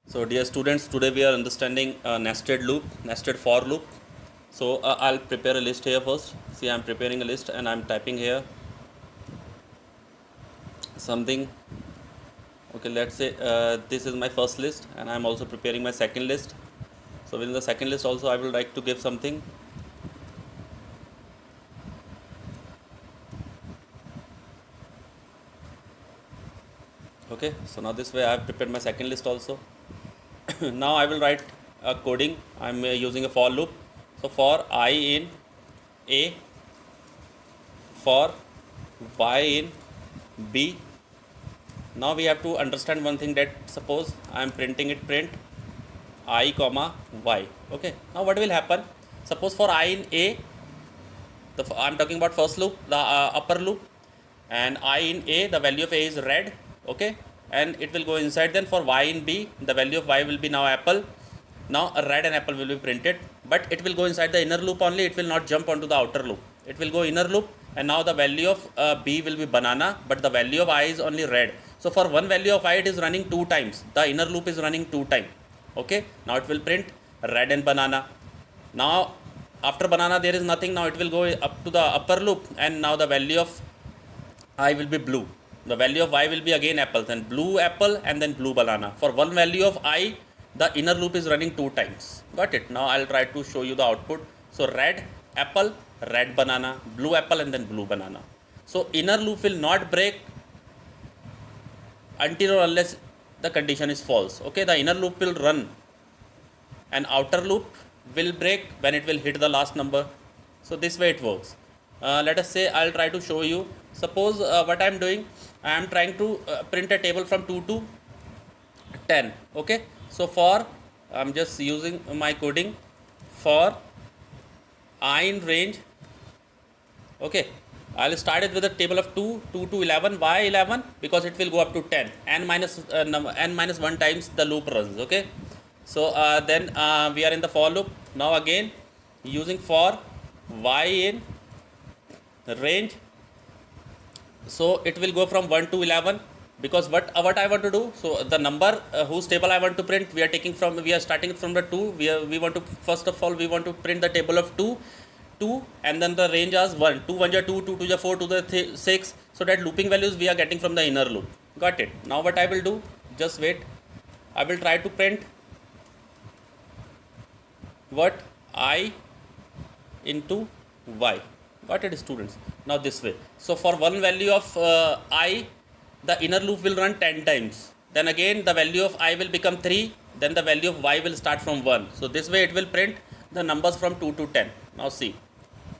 So dear students, today we are understanding nested loop, nested for loop. So I'll prepare a list here first. See, I'm preparing a list and I'm typing here something. Okay, let's say this is my first list and I'm also preparing my second list. So within the second list also I will like to give something. Okay, so now this way I have prepared my second list also. Now I will write a coding. I'm using a for loop. So for I in A, for y in B. Now we have to understand one thing, that suppose I am printing it, print I comma y. Okay, now what will happen? Suppose for I in A, I am talking about first loop, the upper loop, and I in A, the value of A is red. Okay, and it will go inside. Then for y in B, the value of y will be now apple. Now a red and apple will be printed, but it will go inside the inner loop only. It will not jump onto the outer loop. It will go inner loop, and now the value of B will be banana, but the value of I is only red. So for one value of I, it is running two times. The inner loop is running two times. Okay, now it will print red and banana. Now after banana there is nothing. Now it will go up to the upper loop, and now the value of I will be blue. The value of y will be again apple, then blue apple, and then blue banana. For one value of I, the inner loop is running two times. Got it? Now I'll try to show you the output. So red apple, red banana, blue apple, and then blue banana. So inner loop will not break until or unless the condition is false. Okay, the inner loop will run, and outer loop will break when it will hit the last number. So this way it works. Let us say I'll try to show you. Suppose what I'm doing, I am trying to print a table from 2 to 10. Okay, so for I'm just using my coding for I in range. Okay, I'll start it with a table of 2 to 11. Why 11? Because it will go up to 10. N minus 1 times the loop runs. Okay, so then we are in the for loop. Now again using for y in range. So it will go from 1 to 11, because what I want to do, so the number whose table I want to print, we are starting from the 2. We want to, first of all, we want to print the table of 2, and then the range as 1. 2 1 2, 2 2 4, 2 6. So that looping values we are getting from the inner loop. Got it? Now what I will do, just wait. I will try to print what I into y. Got it, students? Now this way. So for one value of I, the inner loop will run 10 times. Then again the value of I will become 3. Then the value of y will start from 1. So this way it will print the numbers from 2 to 10. Now see.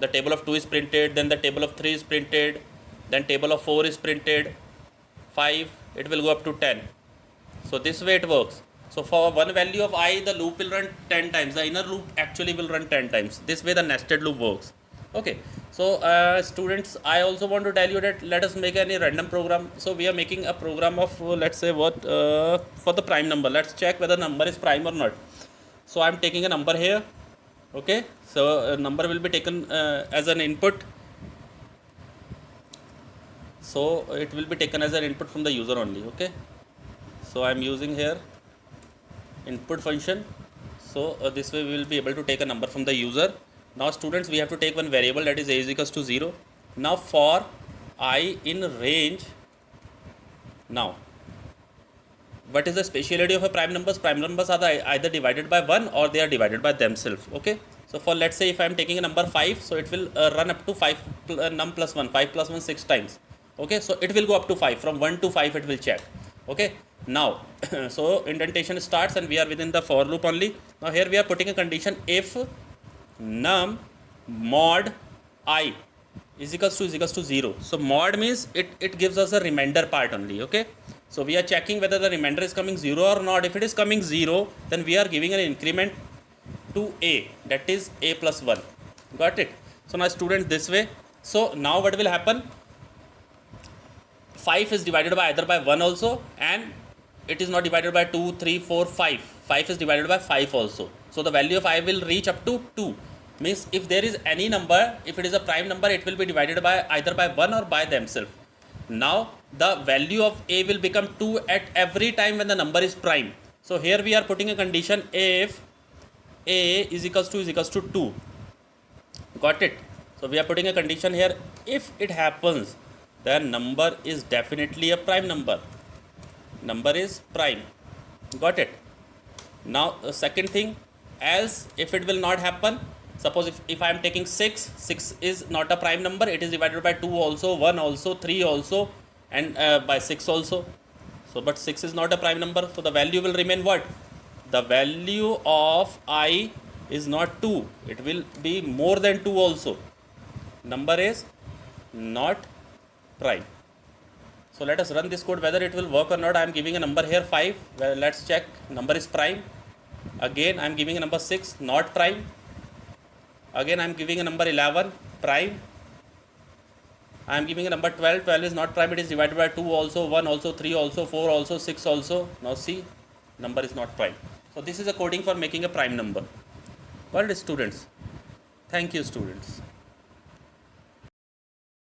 The table of 2 is printed. Then the table of 3 is printed. Then table of 4 is printed. 5. It will go up to 10. So this way it works. So for one value of I, the loop will run 10 times. The inner loop actually will run 10 times. This way the nested loop works. Okay, so students, I also want to tell you that let us make any random program. So we are making a program of let's say what for the prime number. Let's check whether number is prime or not. So I'm taking a number here. Okay, so a number will be taken as an input. So it will be taken as an input from the user only. Okay, so I'm using here input function. So this way we will be able to take a number from the user. Now students, we have to take one variable, that is a is equals to 0. Now for I in range. Now what is the speciality of a prime numbers? Prime numbers are either divided by 1 or they are divided by themselves. Okay, so for let's say if I am taking a number 5, so it will run up to 5 num plus 1. 5 plus 1 6 times. Okay, so it will go up to 5. From 1 to 5 it will check. Okay, now so indentation starts and we are within the for loop only. Now here we are putting a condition, if num mod I is equals to 0. So mod means it gives us a remainder part only. Okay, so we are checking whether the remainder is coming 0 or not. If it is coming 0, then we are giving an increment to a, that is a plus 1. Got it? So now students, this way. So now what will happen, 5 is divided by either by 1 also, and it is not divided by 2 3 4 5. 5 is divided by 5 also. So the value of I will reach up to 2. Means if there is any number, if it is a prime number, it will be divided by either by 1 or by themselves. Now the value of a will become 2 at every time when the number is prime. So here we are putting a condition if a is equals to 2. Got it? So we are putting a condition here. If it happens, then number is definitely a prime number. Number is prime. Got it? Now the second thing, else if it will not happen, suppose if I am taking 6 is not a prime number, it is divided by 2 also, 1 also, 3 also, and by 6 also. So but 6 is not a prime number, so the value will remain what? The value of I is not 2, it will be more than 2 also. Number is not prime. So let us run this code whether it will work or not. I am giving a number here 5. Well, let's check. Number is prime. Again I am giving a number 6, not prime. Again I am giving a number 11, prime. I am giving a number 12. 12 is not prime. It is divided by 2 also, 1 also, 3 also, 4 also, 6 also. Now see, number is not prime. So this is a coding for making a prime number. Got it, students? Thank you, students.